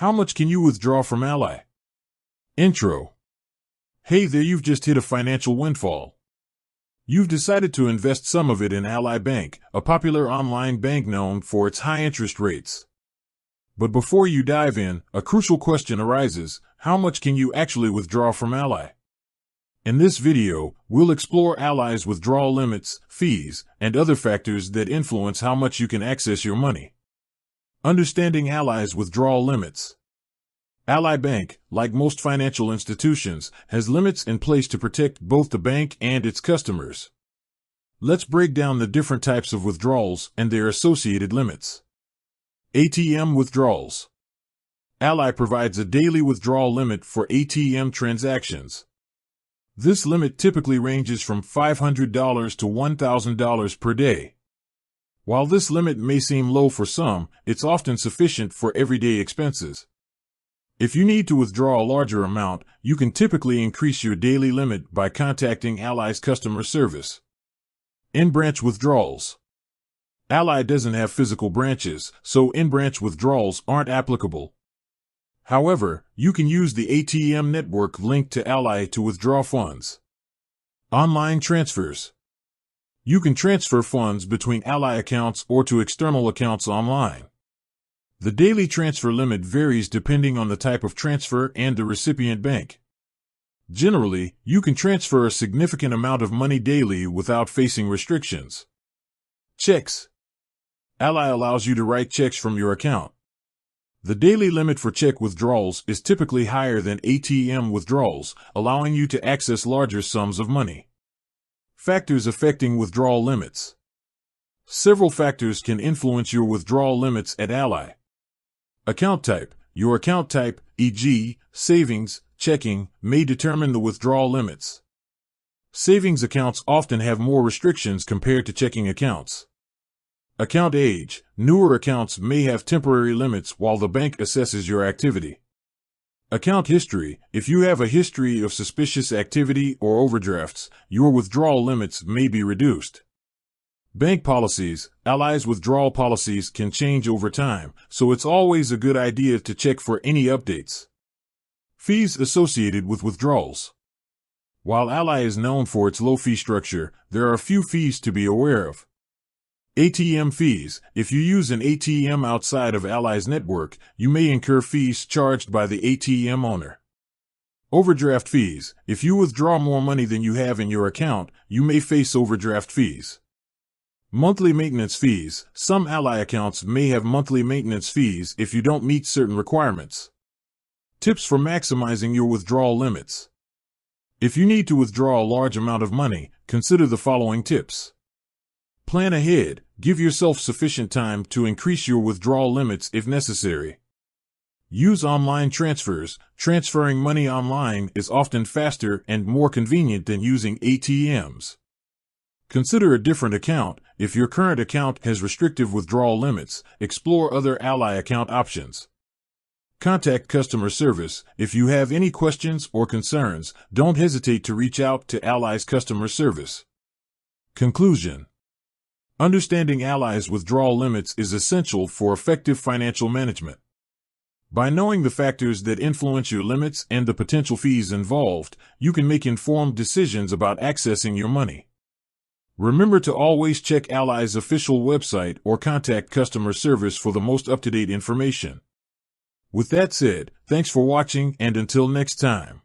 How much can you withdraw from Ally? Intro. Hey there, you've just hit a financial windfall. You've decided to invest some of it in Ally Bank, a popular online bank known for its high interest rates. But before you dive in, a crucial question arises: how much can you actually withdraw from Ally? In this video, we'll explore Ally's withdrawal limits, fees, and other factors that influence how much you can access your money. Understanding Ally's withdrawal limits. Ally Bank, like most financial institutions, has limits in place to protect both the bank and its customers. Let's break down the different types of withdrawals and their associated limits. ATM withdrawals. Ally provides a daily withdrawal limit for ATM transactions. This limit typically ranges from $500 to $1,000 per day. While this limit may seem low for some, it's often sufficient for everyday expenses. If you need to withdraw a larger amount, you can typically increase your daily limit by contacting Ally's customer service. In-branch withdrawals. Ally doesn't have physical branches, so in-branch withdrawals aren't applicable. However, you can use the ATM network linked to Ally to withdraw funds. Online transfers. You can transfer funds between Ally accounts or to external accounts online. The daily transfer limit varies depending on the type of transfer and the recipient bank. Generally, you can transfer a significant amount of money daily without facing restrictions. Checks. Ally allows you to write checks from your account. The daily limit for check withdrawals is typically higher than ATM withdrawals, allowing you to access larger sums of money. Factors affecting withdrawal limits. Several factors can influence your withdrawal limits at Ally. Account type. Your account type, e.g., savings, checking, may determine the withdrawal limits. Savings accounts often have more restrictions compared to checking accounts. Account age. Newer accounts may have temporary limits while the bank assesses your activity. Account history. If you have a history of suspicious activity or overdrafts, your withdrawal limits may be reduced. Bank policies. Ally's withdrawal policies can change over time, so it's always a good idea to check for any updates. Fees associated with withdrawals. While Ally is known for its low fee structure, there are a few fees to be aware of. ATM fees. If you use an ATM outside of Ally's network, you may incur fees charged by the ATM owner. Overdraft fees. If you withdraw more money than you have in your account, you may face overdraft fees. Monthly maintenance fees. Some Ally accounts may have monthly maintenance fees if you don't meet certain requirements. Tips for maximizing your withdrawal limits. If you need to withdraw a large amount of money, consider the following tips. Plan ahead. Give yourself sufficient time to increase your withdrawal limits if necessary. Use online transfers. Transferring money online is often faster and more convenient than using ATMs. Consider a different account. If your current account has restrictive withdrawal limits, explore other Ally account options. Contact customer service. If you have any questions or concerns, don't hesitate to reach out to Ally's customer service. Conclusion. Understanding Ally's withdrawal limits is essential for effective financial management. By knowing the factors that influence your limits and the potential fees involved, you can make informed decisions about accessing your money. Remember to always check Ally's official website or contact customer service for the most up-to-date information. With that said, thanks for watching, and until next time.